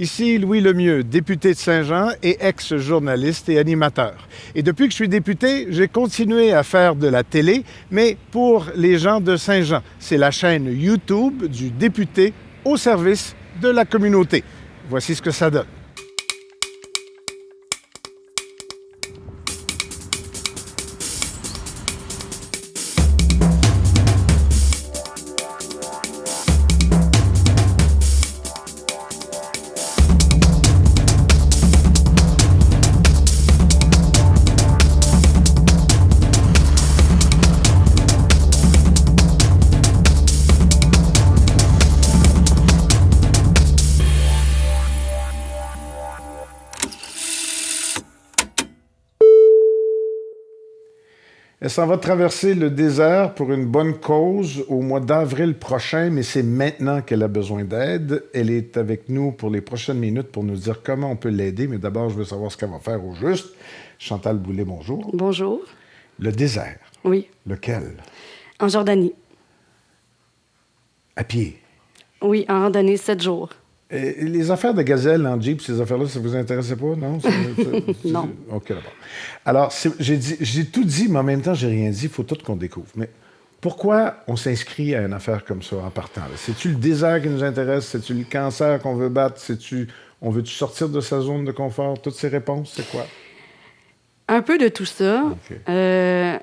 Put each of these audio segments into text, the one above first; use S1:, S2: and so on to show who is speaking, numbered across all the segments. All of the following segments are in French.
S1: Ici Louis Lemieux, député de Saint-Jean et ex-journaliste et animateur. Et depuis que je suis député, j'ai continué à faire de la télé, mais pour les gens de Saint-Jean. C'est la chaîne YouTube du député au service de la communauté. Voici ce que ça donne. Elle s'en va traverser le désert pour une bonne cause au mois d'avril prochain, mais c'est maintenant qu'elle a besoin d'aide. Elle est avec nous pour les prochaines minutes pour nous dire comment on peut l'aider, mais d'abord, je veux savoir ce qu'elle va faire au juste. Chantal Boulay, bonjour.
S2: Bonjour.
S1: Le désert.
S2: Oui.
S1: Lequel?
S2: En Jordanie.
S1: À pied.
S2: Oui, en randonnée 7 jours.
S1: Et les affaires de gazelle en Jeep, ces affaires-là, ça vous intéressait pas, non?
S2: Non.
S1: OK, d'abord. Alors, j'ai tout dit, mais en même temps, j'ai rien dit. Il faut tout qu'on découvre. Mais pourquoi on s'inscrit à une affaire comme ça en partant? C'est-tu le désert qui nous intéresse? C'est-tu le cancer qu'on veut battre? On veut-tu sortir de sa zone de confort? Toutes ces réponses, c'est quoi?
S2: Un peu de tout ça.
S1: Okay.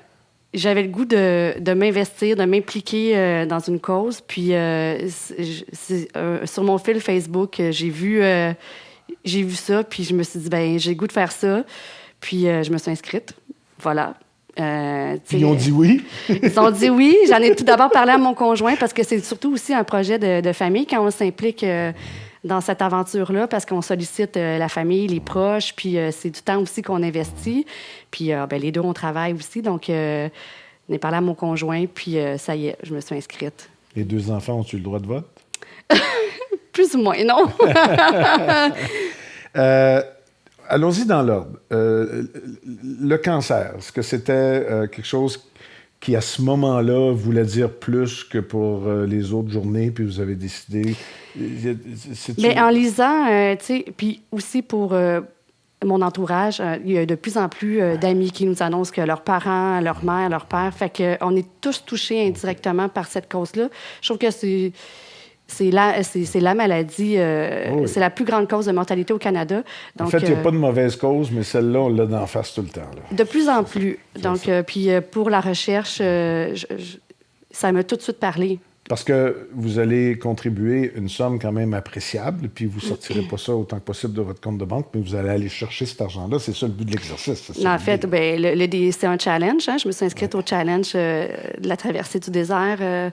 S2: J'avais le goût de m'investir, de m'impliquer dans une cause. Puis, sur mon fil Facebook, j'ai vu ça, puis je me suis dit, ben j'ai le goût de faire ça. Puis, je me suis inscrite. Voilà.
S1: Puis ils ont dit oui?
S2: Ils ont dit oui. J'en ai tout d'abord parlé à mon conjoint parce que c'est surtout aussi un projet de famille quand on s'implique dans cette aventure-là parce qu'on sollicite la famille, les proches, puis c'est du temps aussi qu'on investit. Puis les deux, on travaille aussi. Donc, on est parlé à mon conjoint, puis ça y est, je me suis inscrite.
S1: Les deux enfants ont-tu le droit de vote?
S2: Plus ou moins, non.
S1: Allons-y dans l'ordre. Le cancer, est-ce que c'était quelque chose qui, à ce moment-là, voulait dire plus que pour les autres journées, puis vous avez décidé...
S2: Bien, en lisant, tu sais, puis aussi pour mon entourage, il y a de plus en plus d'amis qui nous annoncent que leurs parents, leur mère, leur père, fait qu'on est tous touchés indirectement par cette cause-là. Je trouve que c'est la maladie, oui. C'est la plus grande cause de mortalité au Canada. Donc,
S1: en fait, il n'y a pas de mauvaise cause, mais celle-là, on l'a d'en face tout le temps. Là.
S2: De plus en plus. Donc, puis pour la recherche, ça m'a tout de suite parlé.
S1: Parce que vous allez contribuer une somme quand même appréciable, puis vous ne sortirez pas ça autant que possible de votre compte de banque, mais vous allez aller chercher cet argent-là. C'est ça le but de l'exercice.
S2: En fait, c'est un challenge. Hein? Je me suis inscrite au challenge de la traversée du désert.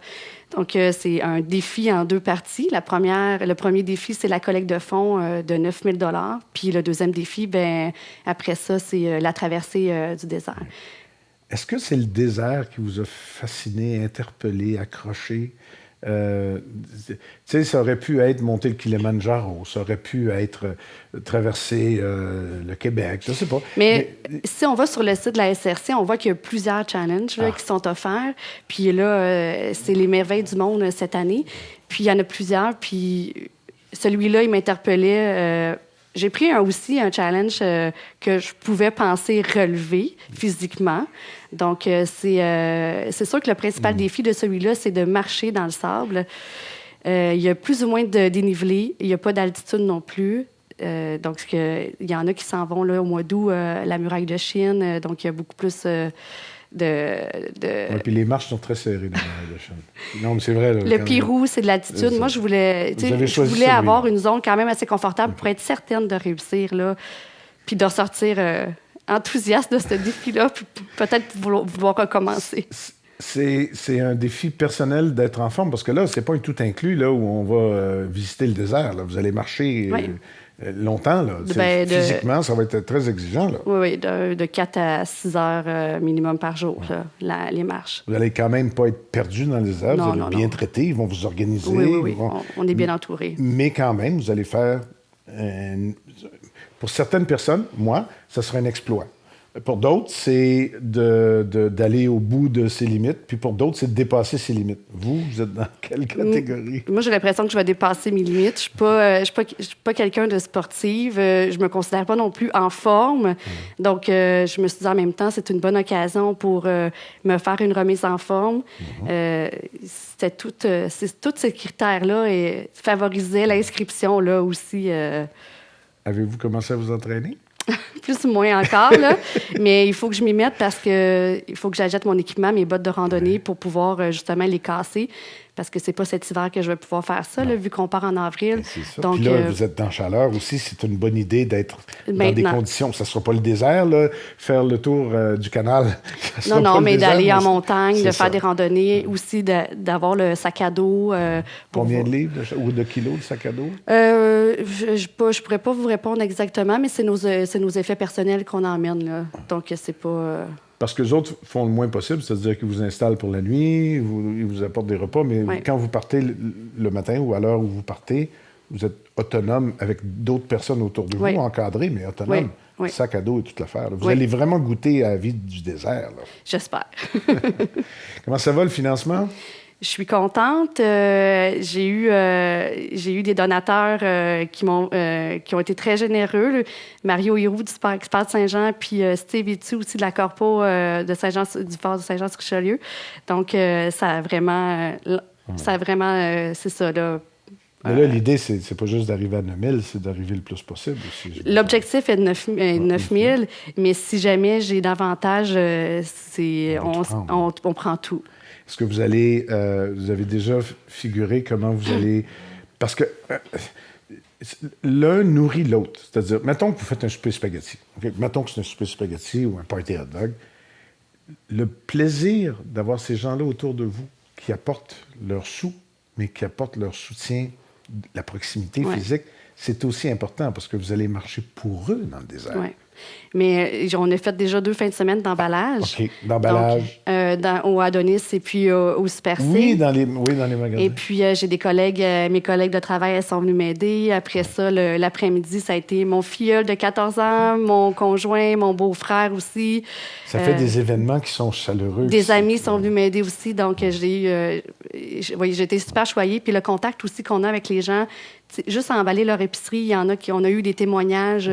S2: Donc, c'est un défi en 2 parties. Le premier défi, c'est la collecte de fonds de 9 000 $. Puis le deuxième défi, après ça, c'est la traversée du désert.
S1: Est-ce que c'est le désert qui vous a fasciné, interpellé, accroché? Tu sais, ça aurait pu être monter le Kilimandjaro, ça aurait pu être traverser le Québec, je ne sais pas.
S2: Mais si on va sur le site de la SRC, on voit qu'il y a plusieurs challenges qui sont offerts. Puis là, c'est les merveilles du monde cette année. Puis il y en a plusieurs. Puis celui-là, il m'interpellait... J'ai pris aussi un challenge que je pouvais penser relever physiquement. Donc, c'est sûr que le principal défi de celui-là, c'est de marcher dans le sable. Il y a plus ou moins de dénivelé. Il n'y a pas d'altitude non plus. Donc, il y en a qui s'en vont là, au mois d'août, la muraille de Chine. Donc, il y a beaucoup plus...
S1: Oui, puis les marches sont très serrées dans la chaîne. Non, mais c'est vrai. Là,
S2: le Pirou, c'est de l'altitude. Moi, je voulais avoir une zone quand même assez confortable pour être certaine de réussir, là, puis de ressortir enthousiaste de ce défi-là, puis peut-être vouloir recommencer.
S1: C'est un défi personnel d'être en forme, parce que là, c'est pas un tout inclus là, où on va visiter le désert. Là. Vous allez marcher...
S2: Oui.
S1: Longtemps, là. Physiquement, ça va être très exigeant, là.
S2: Oui, de 4 à 6 heures minimum par jour, là, les marches.
S1: Vous n'allez quand même pas être perdu dans les heures, vous allez bien traiter, ils vont vous organiser.
S2: Oui. On est bien entourés.
S1: Mais quand même, vous allez faire... Pour certaines personnes, moi, ça serait un exploit. Pour d'autres, c'est d'aller au bout de ses limites, puis pour d'autres, c'est de dépasser ses limites. Vous êtes dans quelle catégorie?
S2: Moi, j'ai l'impression que je vais dépasser mes limites. Je suis pas quelqu'un de sportive. Je me considère pas non plus en forme. Donc, je me suis dit en même temps, c'est une bonne occasion pour me faire une remise en forme. C'est tous ces critères-là et favorisaient l'inscription là aussi.
S1: Avez-vous commencé à vous entraîner?
S2: Plus ou moins encore, là. Mais il faut que je m'y mette parce que il faut que j'achète mon équipement, mes bottes de randonnée pour pouvoir justement les casser. Parce que c'est pas cet hiver que je vais pouvoir faire ça, là, vu qu'on part en avril.
S1: C'est ça.
S2: Donc,
S1: puis là, vous êtes dans la chaleur aussi. C'est une bonne idée d'être dans des conditions. Ça ne sera pas le désert, là, faire le tour du canal.
S2: Non, mais d'aller en montagne, de faire des randonnées, aussi d'avoir le sac à dos.
S1: Combien de livres ou de kilos de sac à dos?
S2: Je pourrais pas vous répondre exactement, mais c'est nos effets personnels qu'on emmène, là. Donc, c'est pas...
S1: Parce que les autres font le moins possible, c'est-à-dire qu'ils vous installent pour la nuit, ils vous apportent des repas, mais quand vous partez le matin ou à l'heure où vous partez, vous êtes autonome avec d'autres personnes autour de vous, encadrés, mais autonome. Sac à dos et toute l'affaire. Vous allez vraiment goûter à la vie du désert. Là.
S2: J'espère.
S1: Comment ça va, le financement?
S2: Je suis contente. J'ai eu des donateurs qui ont été très généreux. Mario Hiroux du Super Expert de Saint-Jean, puis Steve Etu aussi de la Corpo de Saint-Jean, du Fort de Saint-Jean-sur-Richelieu. Donc, ça a vraiment, c'est ça, là.
S1: Mais là, l'idée, c'est pas juste d'arriver à 9 000, c'est d'arriver le plus possible aussi.
S2: L'objectif est de 9 000, mais si jamais j'ai davantage, on prend tout.
S1: Est-ce que vous avez déjà figuré comment vous allez... Parce que l'un nourrit l'autre. C'est-à-dire, mettons que vous faites un souper spaghetti. Okay? Mettons que c'est un souper spaghetti ou un party hot dog. Le plaisir d'avoir ces gens-là autour de vous qui apportent leur sous, mais qui apportent leur soutien, la proximité physique, c'est aussi important parce que vous allez marcher pour eux dans le désert.
S2: Oui. Mais on a fait déjà 2 fins de semaine d'emballage.
S1: OK, d'emballage.
S2: Donc, au Adonis et puis au Super C.
S1: Oui, dans les magasins.
S2: Et puis, j'ai des collègues, mes collègues de travail, elles sont venues m'aider. Après ça, l'après-midi, ça a été mon filleul de 14 ans, mon conjoint, mon beau-frère aussi.
S1: Ça fait des événements qui sont chaleureux.
S2: Des amis sont venus m'aider aussi. Donc, j'ai été super choyée. Puis le contact aussi qu'on a avec les gens, juste à emballer leur épicerie, il y en a on a eu des témoignages...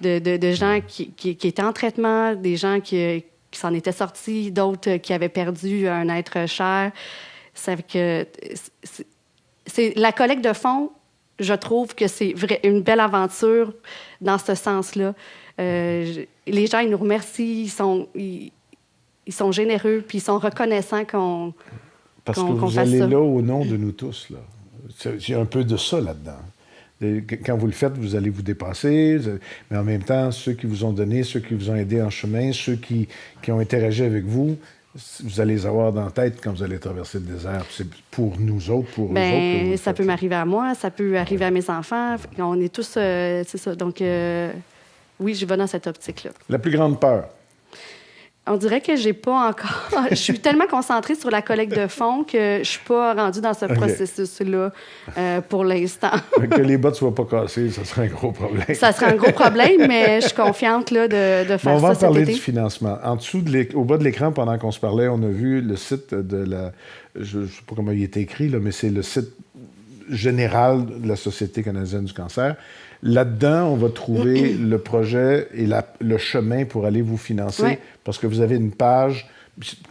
S2: De gens qui étaient en traitement, des gens qui s'en étaient sortis, d'autres qui avaient perdu un être cher. C'est que c'est la collecte de fonds, je trouve que c'est une belle aventure dans ce sens-là. Les gens, ils nous remercient, ils sont généreux, puis ils sont reconnaissants qu'on
S1: Parce que vous allez là au nom de nous tous. Là. Il y a un peu de ça là-dedans. Quand vous le faites, vous allez vous dépasser, mais en même temps, ceux qui vous ont donné, ceux qui vous ont aidé en chemin, ceux qui ont interagi avec vous, vous allez les avoir dans la tête quand vous allez traverser le désert. C'est pour nous autres, pour eux autres.
S2: Ça peut m'arriver à moi, ça peut arriver à mes enfants. On est tous... c'est ça. Donc, oui, je vais dans cette optique-là.
S1: La plus grande peur?
S2: On dirait que j'ai pas encore... Je suis tellement concentrée sur la collecte de fonds que je suis pas rendue dans ce processus-là pour l'instant.
S1: Que les bottes soient pas cassées, ça serait un gros problème.
S2: Ça serait un gros problème, mais je suis confiante là, de faire ça.
S1: On va
S2: cet
S1: parler
S2: été.
S1: du financement. En dessous, au bas de l'écran, pendant qu'on se parlait, on a vu le site de la... Je ne sais pas comment il est écrit, là, mais c'est le site général de la Société canadienne du cancer. Là-dedans, on va trouver le projet et le chemin pour aller vous financer, parce que vous avez une page,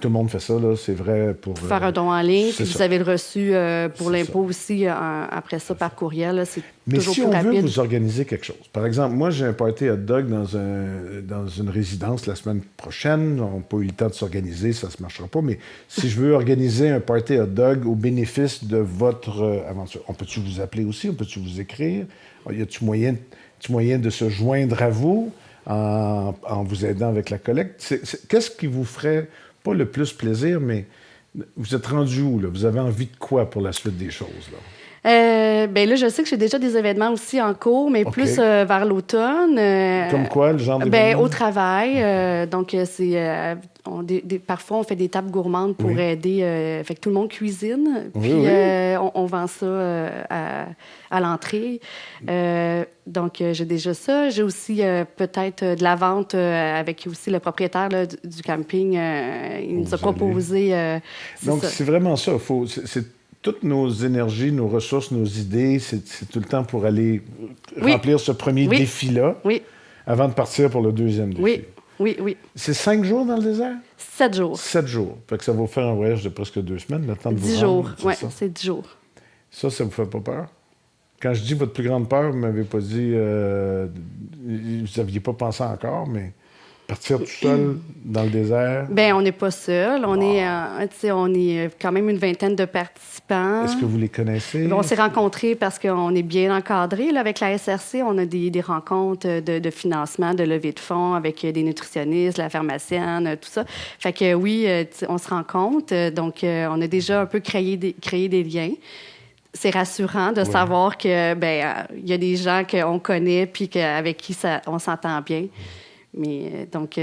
S1: tout le monde fait ça, là, c'est vrai pour...
S2: faire un don en ligne, puis
S1: ça.
S2: vous avez le reçu pour l'impôt aussi, après ça, par courriel, là, c'est
S1: Mais
S2: toujours
S1: si
S2: plus
S1: on
S2: rapide.
S1: veut vous organiser quelque chose, par exemple, moi, j'ai un party hot dog dans une résidence la semaine prochaine, on n'a pas eu le temps de s'organiser, ça ne se marchera pas, mais si je veux organiser un party hot dog au bénéfice de votre aventure, on peut-tu vous appeler aussi, on peut-tu vous écrire? Y a-t-il moyen de se joindre à vous en vous aidant avec la collecte? Qu'est-ce qui vous ferait, pas le plus plaisir, mais vous êtes rendu où, là? Vous avez envie de quoi pour la suite des choses, là?
S2: Là, je sais que j'ai déjà des événements aussi en cours, mais plus vers l'automne.
S1: Comme quoi, le genre d'événement?
S2: Au travail. Donc, c'est parfois, on fait des tables gourmandes pour aider. Fait que tout le monde cuisine.
S1: Oui,
S2: Puis,
S1: oui.
S2: on vend ça à l'entrée. Donc, j'ai déjà ça. J'ai aussi peut-être de la vente avec aussi le propriétaire là, du camping. Il nous a proposé...
S1: Donc, c'est vraiment ça. C'est toutes nos énergies, nos ressources, nos idées, c'est tout le temps pour aller remplir ce premier défi-là avant de partir pour le deuxième défi.
S2: Oui.
S1: C'est 5 jours dans le désert?
S2: 7 jours.
S1: 7 jours. Fait que ça va vous faire un voyage de presque 2 semaines, le temps de vous
S2: 10
S1: rendre.
S2: jours, oui, c'est 10 jours.
S1: Ça vous fait pas peur? Quand je dis votre plus grande peur, vous m'avez pas dit... vous n'aviez pas pensé encore, mais partir tout seul dans le désert...
S2: Bien, on n'est pas seul. On est quand même une vingtaine de participants.
S1: Est-ce que vous les connaissez?
S2: On s'est rencontrés parce qu'on est bien encadrés là, avec la SRC. On a des rencontres de financement, de levée de fonds avec des nutritionnistes, la pharmacienne, tout ça. Fait que oui, on se rencontre. Donc, on a déjà un peu créé des liens. C'est rassurant de savoir que il y a des gens qu'on connaît puis avec qui on s'entend bien. Mais donc,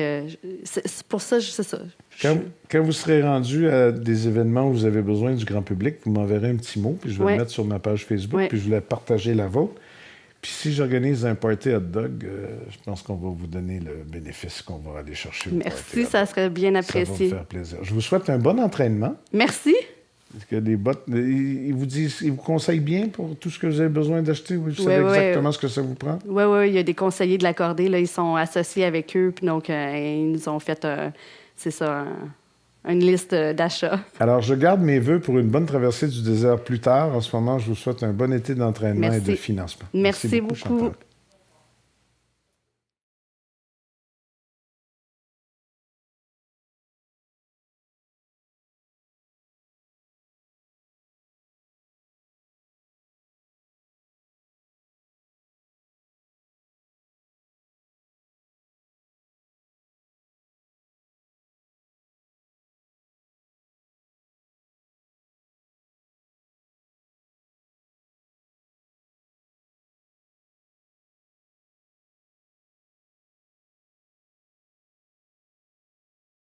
S2: c'est pour ça, c'est ça.
S1: Quand vous serez rendu à des événements où vous avez besoin du grand public, vous m'enverrez un petit mot, puis je vais le mettre sur ma page Facebook, puis je vais partager la vôtre. Puis si j'organise un party hot dog, je pense qu'on va vous donner le bénéfice qu'on va aller chercher.
S2: Merci, ça serait bien apprécié.
S1: Ça va me faire plaisir. Je vous souhaite un bon entraînement.
S2: Merci.
S1: Parce que les bottes, ils vous conseillent bien pour tout ce que vous avez besoin d'acheter? Vous savez exactement ce que ça vous prend?
S2: Oui, il y a des conseillers de l'accordé, là, ils sont associés avec eux, puis donc ils nous ont fait, une liste d'achats.
S1: Alors, je garde mes vœux pour une bonne traversée du désert plus tard. En ce moment, je vous souhaite un bon été d'entraînement et de financement.
S2: Merci beaucoup.